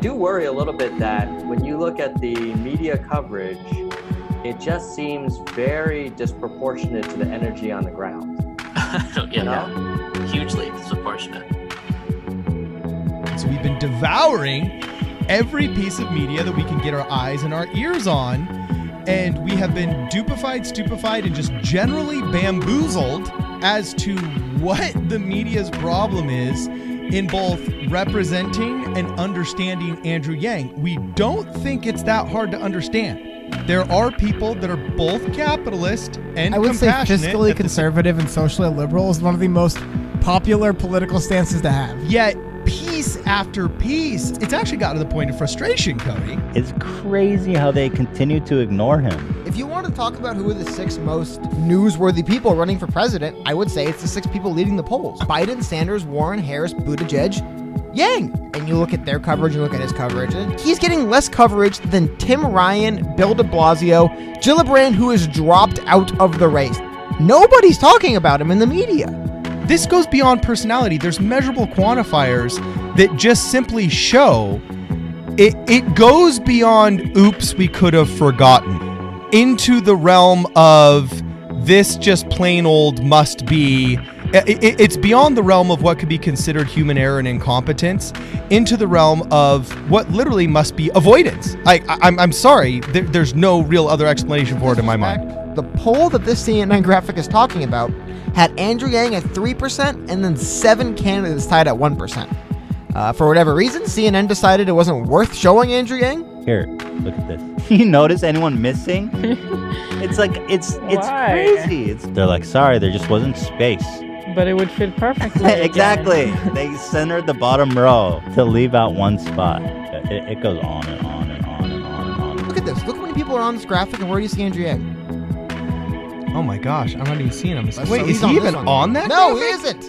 do worry a little bit that when you look at the media coverage, it just seems very disproportionate to the energy on the ground. Yeah, hugely disproportionate. So we've been devouring every piece of media that we can get our eyes and our ears on, and we have been dupified, stupefied, and just generally bamboozled as to what the media's problem is in both representing and understanding Andrew Yang. We don't think it's that hard to understand. There are people that are both capitalist and I would say compassionate. fiscally conservative and socially liberal is one of the most popular political stances to have. Yet, piece after piece, it's actually gotten to the point of frustration, Cody. It's crazy how they continue to ignore him. If you want to talk about who are the 6 most newsworthy people running for president, I would say it's the 6 people leading the polls. Biden, Sanders, Warren, Harris, Buttigieg, Yang. And you look at their coverage, you look at his coverage, and he's getting less coverage than Tim Ryan, Bill de Blasio, Gillibrand, who has dropped out of the race. Nobody's talking about him in the media. This goes beyond personality. There's measurable quantifiers that just simply show it goes beyond oops, we could have forgotten, into the realm of this just plain old must be. It's beyond the realm of what could be considered human error and incompetence into the realm of what literally must be avoidance. I'm sorry, there's no real other explanation for it in my mind. The poll that this CNN graphic is talking about had Andrew Yang at 3% and then 7 candidates tied at 1%. For whatever reason, CNN decided it wasn't worth showing Andrew Yang. Here, look at this. You notice anyone missing? It's like, it's crazy. They're like, sorry, there just wasn't space. But it would fit perfectly. Exactly. They centered the bottom row to leave out one spot. It goes on and on and on and on and on. Look at this. Look how many people are on this graphic, and where do you see Andrew Yang? Oh my gosh, I'm not even seeing him. So Wait, he's is he on even this one. on that No, graphic? he isn't.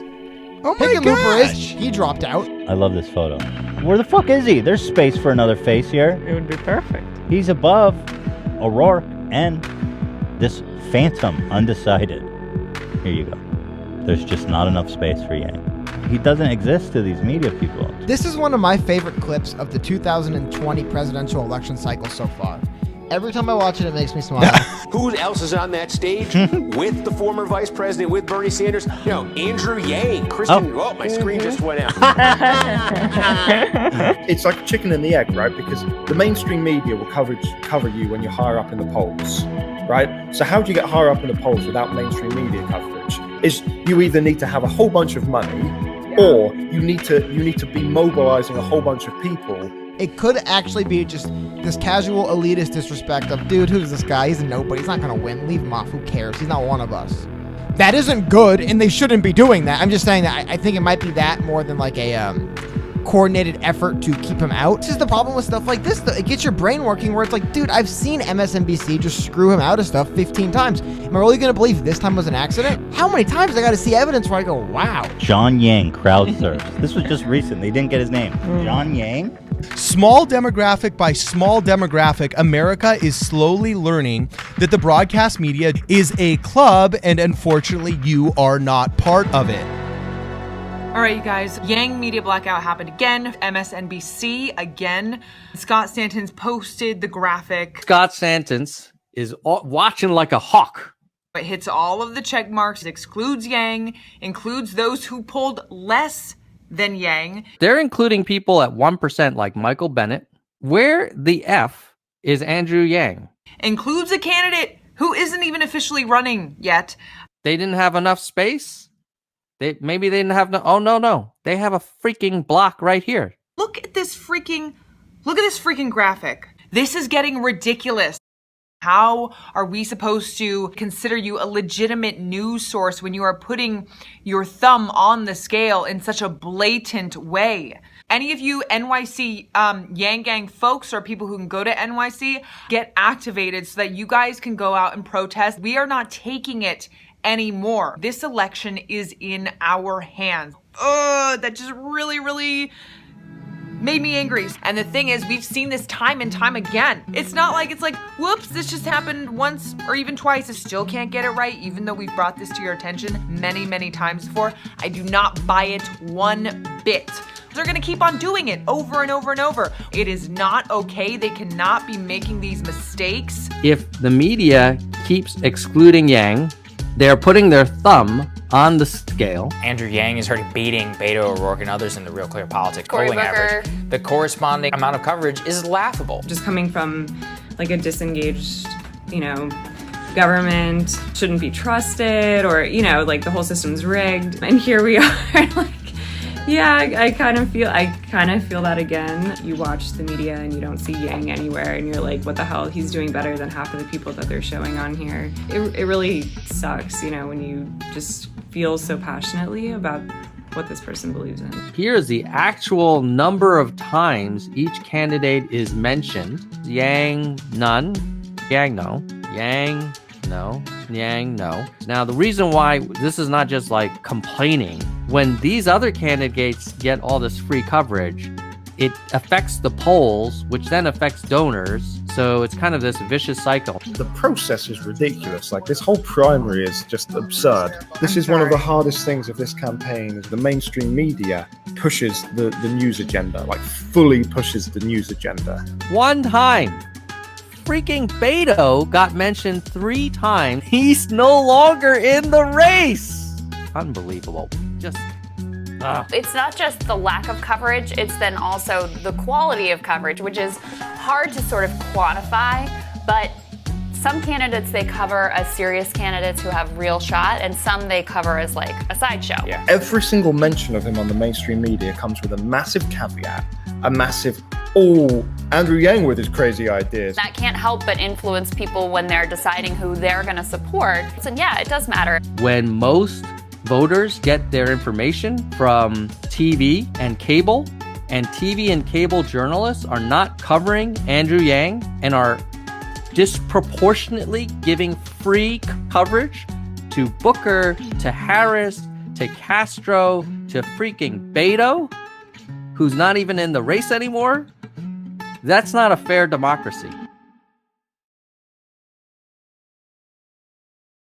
Oh my Hickenlooper is. gosh. He dropped out. I love this photo. Where the fuck is he? There's space for another face here. It would be perfect. He's above O'Rourke and this phantom undecided. Here you go. There's just not enough space for Yang. He doesn't exist to these media people. This is one of my favorite clips of the 2020 presidential election cycle so far. Every time I watch it, it makes me smile. Who else is on that stage with the former vice president, with Bernie Sanders? You know, Andrew Yang, Kristen. Oh, my screen just went out. It's like a chicken and the egg, right? Because the mainstream media will cover you when you're higher up in the polls, right? So how do you get higher up in the polls without mainstream media coverage? Is you either need to have a whole bunch of money, or you need to be mobilizing a whole bunch of people. It could actually be just this casual elitist disrespect of, dude, who's this guy? He's a nobody. He's not going to win. Leave him off. Who cares? He's not one of us. That isn't good, and they shouldn't be doing that. I'm just saying that I think it might be that more than like a coordinated effort to keep him out. This is the problem with stuff like this. It gets your brain working where it's like, dude, I've seen MSNBC just screw him out of stuff 15 times. Am I really going to believe this time was an accident? How many times I got to see evidence where I go, wow. John Yang crowd surfs. This was just recent. They didn't get his name. John Yang? Small demographic by small demographic, America is slowly learning that the broadcast media is a club, and unfortunately, you are not part of it. All right, you guys, Yang media blackout happened again. MSNBC again. Scott Stanton's posted the graphic. Scott Stanton's is watching like a hawk. It hits all of the check marks. It excludes Yang, includes those who polled less than Yang. They're including people at 1% like Michael Bennett. Where the F is Andrew Yang? Includes a candidate who isn't even officially running yet. They didn't have enough space? Maybe they didn't have no. They have a freaking block right here. Look at this freaking graphic. This is getting ridiculous. How are we supposed to consider you a legitimate news source when you are putting your thumb on the scale in such a blatant way? Any of you NYC Yang Gang folks or people who can go to NYC, get activated so that you guys can go out and protest. We are not taking it anymore. This election is in our hands. That just really, really made me angry. And the thing is, we've seen this time and time again. It's not like it's like, whoops, this just happened once or even twice. It still can't get it right, even though we've brought this to your attention many, many times before. I do not buy it one bit. They're going to keep on doing it over and over and over. It is not okay. They cannot be making these mistakes. If the media keeps excluding Yang, they're putting their thumb on the scale. Andrew Yang is already beating Beto O'Rourke and others in the Real Clear Politics Cory polling Booker. average. The corresponding amount of coverage is laughable. Just coming from like a disengaged, government shouldn't be trusted, or, like the whole system's rigged. And here we are, like, yeah, I kind of feel that again. You watch the media and you don't see Yang anywhere, and you're like, what the hell? He's doing better than half of the people that they're showing on here. It really sucks, when you just feel so passionately about what this person believes in. Here's the actual number of times each candidate is mentioned. Yang, none. Yang, no. Yang, no. Yang, no. Now, the reason why this is not just like complaining, when these other candidates get all this free coverage, it affects the polls, which then affects donors. So it's kind of this vicious cycle. The process is ridiculous. Like, this whole primary is just absurd. This is one of the hardest things of this campaign, is the mainstream media pushes the news agenda, like fully pushes the news agenda. One time, freaking Beto got mentioned 3 times. He's no longer in the race. Unbelievable. Just... It's not just the lack of coverage, it's then also the quality of coverage, which is hard to sort of quantify, but some candidates they cover as serious candidates who have real shot, and some they cover as like a sideshow. Yeah. Every single mention of him on the mainstream media comes with a massive caveat, a massive, Andrew Yang with his crazy ideas. That can't help but influence people when they're deciding who they're going to support. So yeah, it does matter. When most voters get their information from TV and cable, and TV and cable journalists are not covering Andrew Yang and are disproportionately giving free coverage to Booker, to Harris, to Castro, to freaking Beto, who's not even in the race anymore, that's not a fair democracy.